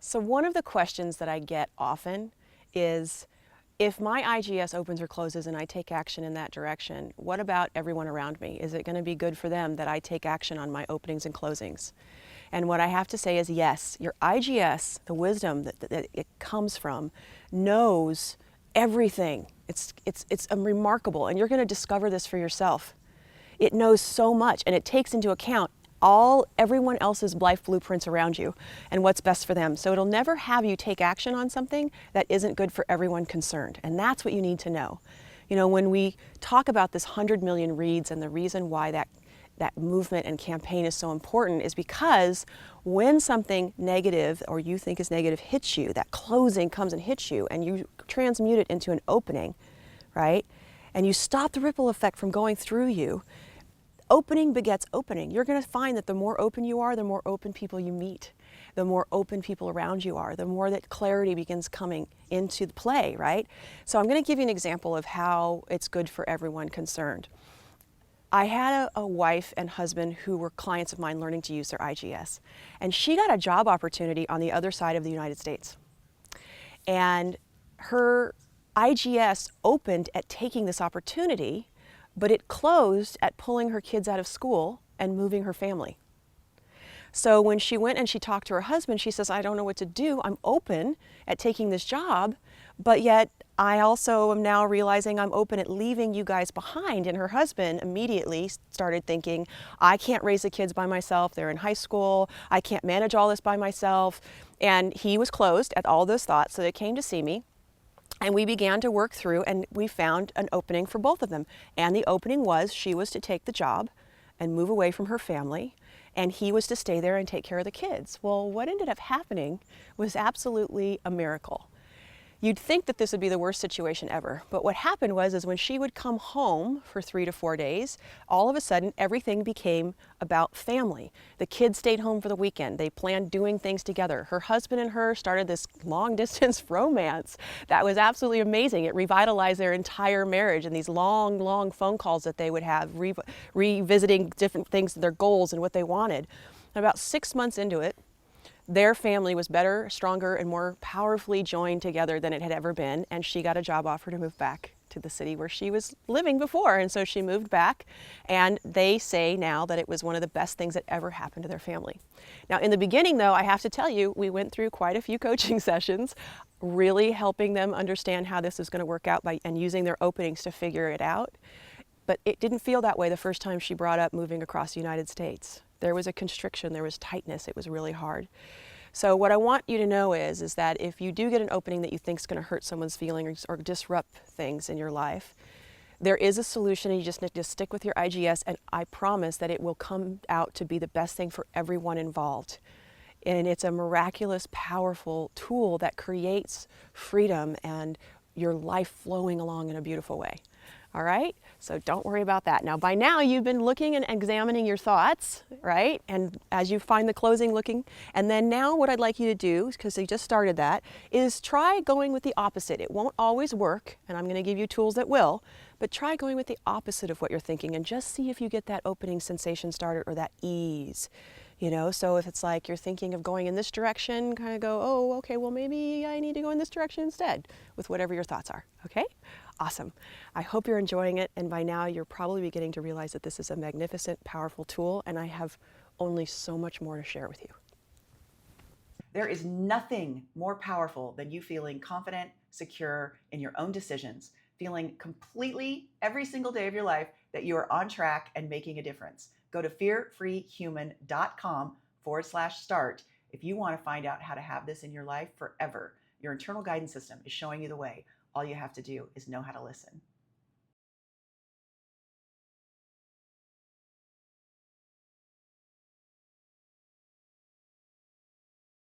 So one of the questions that I get often is, if my IGS opens or closes and I take action in that direction, what about everyone around me? Is it going to be good for them that I take action on my openings and closings? And what I have to say is yes, your IGS, the wisdom that it comes from, knows everything. It's remarkable, and you're going to discover this for yourself. It knows so much, and it takes into account everyone else's life blueprints around you and what's best for them. So it'll never have you take action on something that isn't good for everyone concerned. And that's what you need to know. You know, when we talk about this 100 million reads, and the reason why that movement and campaign is so important is because when something negative or you think is negative hits you, that closing comes and hits you, and you transmute it into an opening, right? And you stop the ripple effect from going through you. Opening begets opening. You're going to find that the more open you are, the more open people you meet, the more open people around you are, the more that clarity begins coming into the play, right? So I'm going to give you an example of how it's good for everyone concerned. I had a wife and husband who were clients of mine learning to use their IGS, and she got a job opportunity on the other side of the United States. And her IGS opened at taking this opportunity, but it closed at pulling her kids out of school and moving her family. So when she went and she talked to her husband, she says, I don't know what to do. I'm open at taking this job, but yet I also am now realizing I'm open at leaving you guys behind. And her husband immediately started thinking, I can't raise the kids by myself. They're in high school. I can't manage all this by myself. And he was closed at all those thoughts. So they came to see me. And we began to work through, and we found an opening for both of them. And the opening was she was to take the job and move away from her family, and he was to stay there and take care of the kids. Well, what ended up happening was absolutely a miracle. You'd think that this would be the worst situation ever, but what happened was when she would come home for 3 to 4 days, all of a sudden everything became about family. The kids stayed home for the weekend. They planned doing things together. Her husband and her started this long distance romance that was absolutely amazing. It revitalized their entire marriage, and these long, long phone calls that they would have, revisiting different things, their goals and what they wanted. And about 6 months into it, their family was better, stronger, and more powerfully joined together than it had ever been, and she got a job offer to move back to the city where she was living before, and so she moved back, and they say now that it was one of the best things that ever happened to their family. Now, in the beginning, though, I have to tell you, we went through quite a few coaching sessions, really helping them understand how this is going to work out and using their openings to figure it out. But it didn't feel that way the first time she brought up moving across the United States. There was a constriction, there was tightness, it was really hard. So what I want you to know is that if you do get an opening that you think is going to hurt someone's feelings or disrupt things in your life, there is a solution, and you just need to stick with your IGS, and I promise that it will come out to be the best thing for everyone involved. And it's a miraculous, powerful tool that creates freedom and your life flowing along in a beautiful way. All right? So don't worry about that. Now, by now, you've been looking and examining your thoughts, right? And as you find the closing, looking. And then now what I'd like you to do, because you just started that, is try going with the opposite. It won't always work, and I'm going to give you tools that will, but try going with the opposite of what you're thinking and just see if you get that opening sensation started or that ease. You know, so if it's like you're thinking of going in this direction, kind of go, oh, okay, well, maybe I need to go in this direction instead with whatever your thoughts are, okay? Awesome. I hope you're enjoying it, and by now you're probably beginning to realize that this is a magnificent, powerful tool, and I have only so much more to share with you. There is nothing more powerful than you feeling confident, secure in your own decisions, feeling completely every single day of your life that you are on track and making a difference. Go to fearfreehuman.com/start if you want to find out how to have this in your life forever. Your internal guidance system is showing you the way. All you have to do is know how to listen.